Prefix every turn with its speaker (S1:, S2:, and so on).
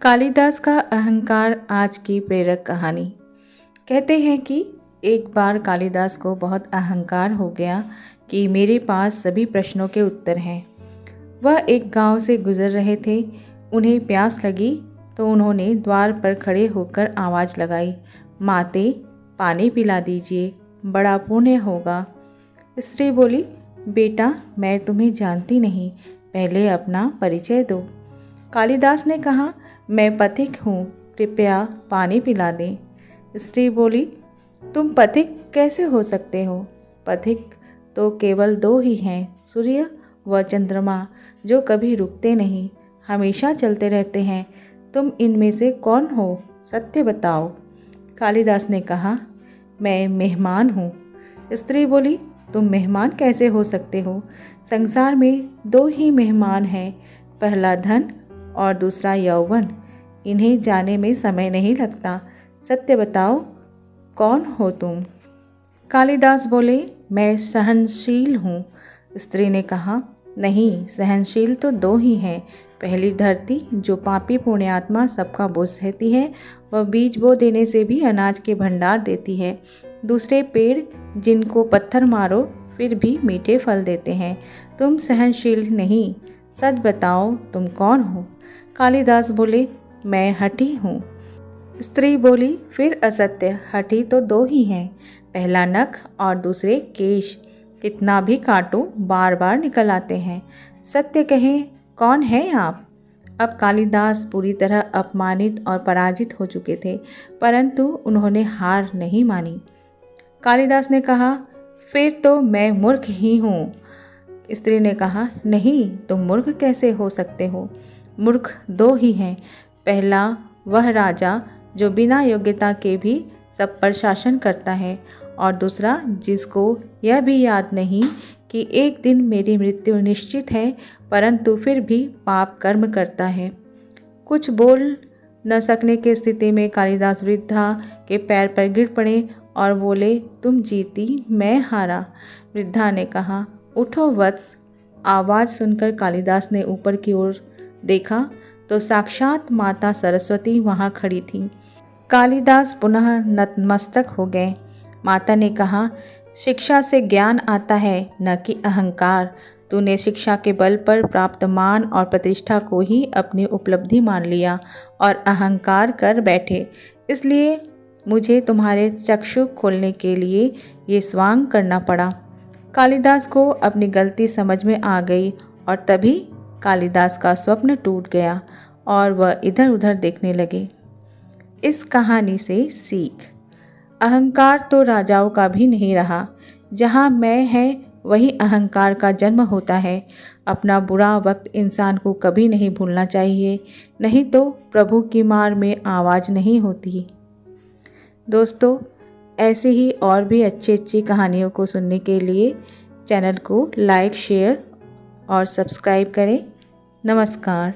S1: कालिदास का अहंकार आज की प्रेरक कहानी। कहते हैं कि एक बार कालिदास को बहुत अहंकार हो गया कि मेरे पास सभी प्रश्नों के उत्तर हैं। वह एक गांव से गुजर रहे थे। उन्हें प्यास लगी तो उन्होंने द्वार पर खड़े होकर आवाज़ लगाई, माते पानी पिला दीजिए, बड़ा पुण्य होगा। स्त्री बोली, बेटा मैं तुम्हें जानती नहीं, पहले अपना परिचय दो। कालिदास ने कहा, मैं पथिक हूँ, कृपया पानी पिला दें। स्त्री बोली, तुम पथिक कैसे हो सकते हो? पथिक तो केवल दो ही हैं, सूर्य व चंद्रमा, जो कभी रुकते नहीं, हमेशा चलते रहते हैं। तुम इनमें से कौन हो? सत्य बताओ। कालिदास ने कहा, मैं मेहमान हूँ। स्त्री बोली, तुम मेहमान कैसे हो सकते हो? संसार में दो ही मेहमान हैं, पहला धन और दूसरा यौवन। इन्हें जाने में समय नहीं लगता। सत्य बताओ, कौन हो तुम? कालिदास बोले, मैं सहनशील हूँ। स्त्री ने कहा, नहीं, सहनशील तो दो ही हैं। पहली धरती, जो पापी पुण्यात्मा सबका बोझ सहती है, वह बीज बो देने से भी अनाज के भंडार देती है। दूसरे पेड़, जिनको पत्थर मारो फिर भी मीठे फल देते हैं। तुम सहनशील नहीं, सच बताओ तुम कौन हो? कालिदास बोले, मैं हठी हूँ। स्त्री बोली, फिर असत्य, हठी तो दो ही हैं, पहला नख और दूसरे केश, कितना भी काटो बार बार निकल आते हैं। सत्य कहें, कौन है आप? अब कालिदास पूरी तरह अपमानित और पराजित हो चुके थे, परंतु उन्होंने हार नहीं मानी। कालिदास ने कहा, फिर तो मैं मूर्ख ही हूँ। स्त्री ने कहा, नहीं, तुम मूर्ख कैसे हो सकते हो? मूर्ख दो ही हैं, पहला वह राजा जो बिना योग्यता के भी सब पर शासन करता है, और दूसरा जिसको यह भी याद नहीं कि एक दिन मेरी मृत्यु निश्चित है, परंतु फिर भी पाप कर्म करता है। कुछ बोल न सकने की स्थिति में कालिदास वृद्धा के पैर पर गिर पड़े और बोले, तुम जीती, मैं हारा। वृद्धा ने कहा, उठो वत्स। आवाज़ सुनकर कालिदास ने ऊपर की ओर देखा तो साक्षात माता सरस्वती वहाँ खड़ी थी। कालिदास पुनः नतमस्तक हो गए। माता ने कहा, शिक्षा से ज्ञान आता है, न कि अहंकार। तूने शिक्षा के बल पर प्राप्त मान और प्रतिष्ठा को ही अपनी उपलब्धि मान लिया और अहंकार कर बैठे। इसलिए मुझे तुम्हारे चक्षु खोलने के लिए ये स्वांग करना पड़ा। कालिदास को अपनी गलती समझ में आ गई और तभी कालिदास का स्वप्न टूट गया और वह इधर उधर देखने लगे। इस कहानी से सीख, अहंकार तो राजाओं का भी नहीं रहा। जहाँ मैं है वही अहंकार का जन्म होता है। अपना बुरा वक्त इंसान को कभी नहीं भूलना चाहिए, नहीं तो प्रभु की मार में आवाज़ नहीं होती। दोस्तों, ऐसे ही और भी अच्छी कहानियों को सुनने के लिए चैनल को लाइक, शेयर और सब्सक्राइब करें। नमस्कार।